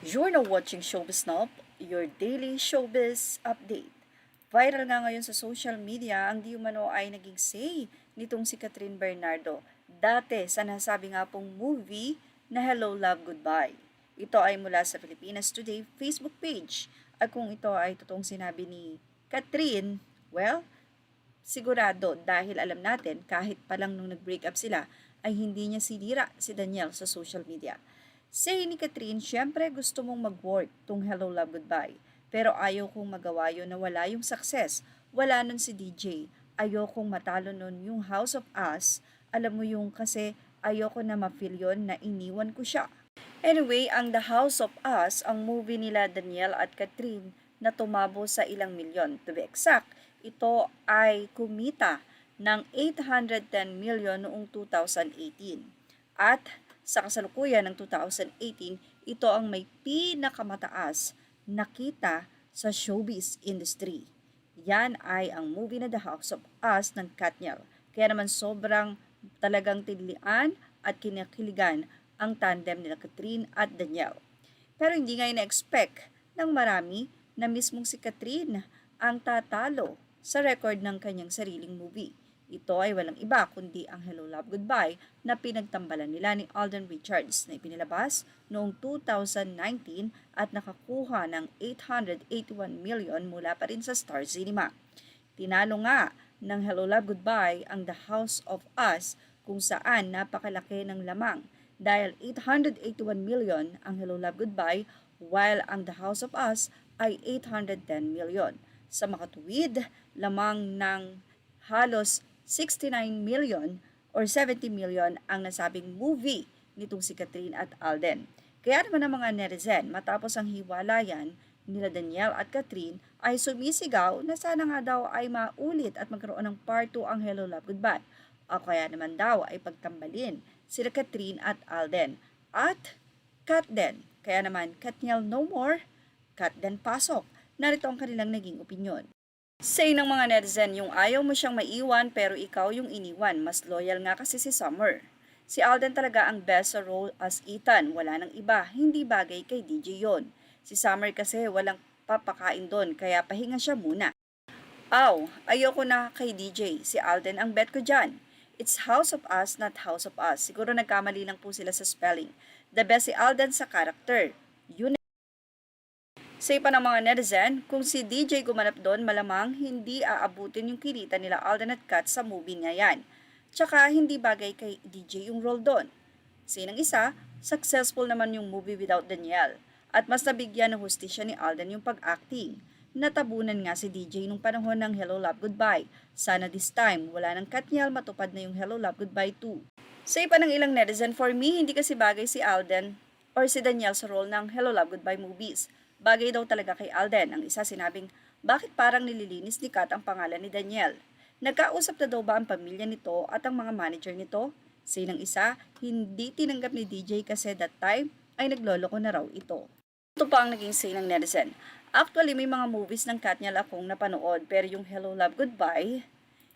You're now watching Showbiz Snob, your daily showbiz update. Viral nga ngayon sa social media ang di umano ay naging say nitong si Catherine Bernardo. Dati sa nasabi nga pong movie na Hello, Love, Goodbye. Ito ay mula sa Pilipinas Today Facebook page. At kung ito ay totoong sinabi ni Catherine, well, sigurado dahil alam natin kahit pa lang nung nag-break up sila ay hindi niya sinira si Daniel sa social media. Say ni Catherine, syempre gusto mong mag-work tong Hello Love Goodbye. Pero ayaw kong magawa yun na wala yung success. Wala nun si DJ. Ayaw kong matalo nun yung House of Us. Alam mo yung kasi ayaw ko na ma-feel yun na iniwan ko siya. Anyway, ang The House of Us, ang movie nila Daniel at Catherine na tumabo sa ilang milyon. To be exact, ito ay kumita ng 810 million noong 2018. At sa kasalukuyan ng 2018, ito ang may pinakamataas na kita sa showbiz industry. Yan ay ang movie na The House of Us ng Katniel. Kaya naman sobrang talagang tinlian at kinakiligan ang tandem nila Catherine at Daniel. Pero hindi nga ina-expect ng marami na mismong si Catherine ang tatalo sa record ng kanyang sariling movie. Ito ay walang iba kundi ang Hello Love Goodbye na pinagtambalan nila ni Alden Richards na ipinilabas noong 2019 at nakakuha ng 881 million mula pa rin sa Star Cinema. Tinalo nga ng Hello Love Goodbye ang The House of Us kung saan napakalaki ng lamang dahil 881 million ang Hello Love Goodbye while ang The House of Us ay 810 million. Sa makatuwid, lamang ng halos 69 million or 70 million ang nasabing movie nitong si Catherine at Alden. Kaya naman ang mga netizen matapos ang hiwalayan nila Daniel at Catherine ay sumisigaw na sana nga daw ay maulit at magkaroon ng part 2 ang Hello Love Goodbye. O kaya naman daw ay pagtambalin sila Catherine at Alden at Cut Den. Kaya naman Katniel no more, Cut Den pasok. Narito ang kanilang naging opinyon. Say ng mga netizen yung ayaw mo siyang maiwan pero ikaw yung iniwan. Mas loyal nga kasi si Summer. Si Alden talaga ang best sa role as Ethan. Wala nang iba. Hindi bagay kay DJ yon. Si Summer kasi walang papakain doon kaya pahinga siya muna. Aw, ayoko na kay DJ. Si Alden ang bet ko dyan. It's House of Us, not House of Us. Siguro nagkamali lang po sila sa spelling. The best si Alden sa character. Yun. Say pa ng mga netizen, kung si DJ gumanap doon, malamang hindi aabutin yung kinita nila Alden at Kat sa movie nga yan. Tsaka hindi bagay kay DJ yung role doon. Say ng isa, successful naman yung movie without Daniel. At mas nabigyan ng hustisya ni Alden yung pag-acting. Natabunan nga si DJ nung panahon ng Hello Love Goodbye. Sana this time, wala ng Katniel, matupad na yung Hello Love Goodbye 2. Say pa ng ilang netizen, for me, hindi kasi bagay si Alden or si Daniel sa role ng Hello Love Goodbye movies. Bagay daw talaga kay Alden. Ang isa sinabing, bakit parang nililinis ni Kat ang pangalan ni Daniel? Nagkausap na daw ba ang pamilya nito at ang mga manager nito? Say ng isa, hindi tinanggap ni DJ kasi that time ay nagloloko na raw ito. Ito pa ang naging say ng netizen. Actually, may mga movies ng Katniel akong napanood pero yung Hello Love Goodbye,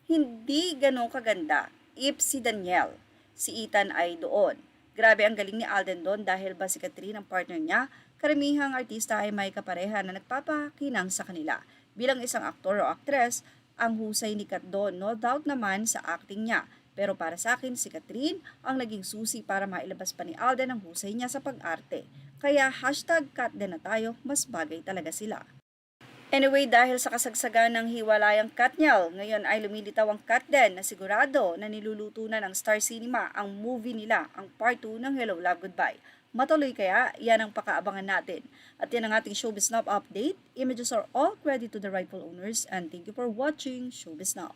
hindi ganun kaganda if si Daniel, si Ethan ay doon. Grabe ang galing ni Alden doon dahil ba si Catherine ang partner niya, karamihang artista ay may kapareha na nagpapakinang sa kanila. Bilang isang aktor o aktres, ang husay ni Kat doon, no doubt naman sa acting niya. Pero para sa akin, si Catherine ang naging susi para mailabas pa ni Alden ang husay niya sa pag-arte. Kaya #Kat din na tayo, mas bagay talaga sila. Anyway, dahil sa kasagsagan ng hiwalayang Katniel, ngayon ay lumilitaw ang Kat Den na sigurado na niluluto na ng Star Cinema ang movie nila, ang part 2 ng Hello Love Goodbye. Matuloy kaya? Yan ang pakaabangan natin. At yan ang ating Showbiz Now update. Images are all credit to the rightful owners and thank you for watching Showbiz Now.